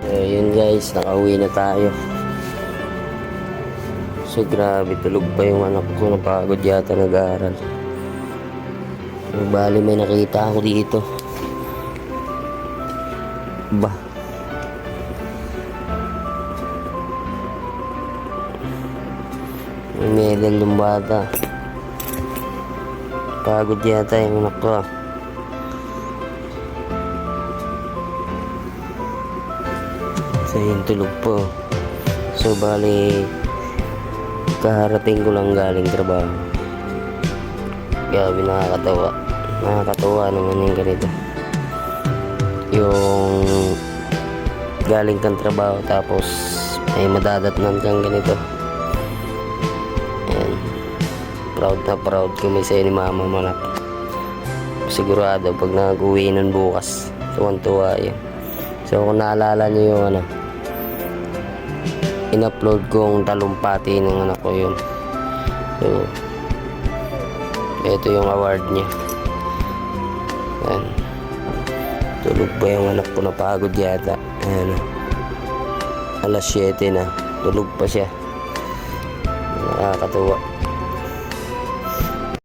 Yun guys, nakauwi na tayo. So grabe, tulog pa yung anak ko, napagod yata nag-aaral. Bali may nakita ako dito. Ba, may medal yung bata. Pagod yata yung anak ko. So yun, tulog po. So bali kaharating ko lang galing trabaho. Grabe, nakakatawa naman yung ganito, yung galing kang trabaho tapos may madadatnan kang ganito. Ayan, proud na proud kami sa'yo ni mama mo, anak. Sigurado pag nag-uwi nun bukas, tuwan-tuwa yun. So kung naalala nyo yung in-upload kong talumpati ng anak ko yun. So ito yung award niya. Ayan, tulog pa yung anak ko, napagod yata. Ayan, alas 7 na, tulog pa siya. Nakakatuwa.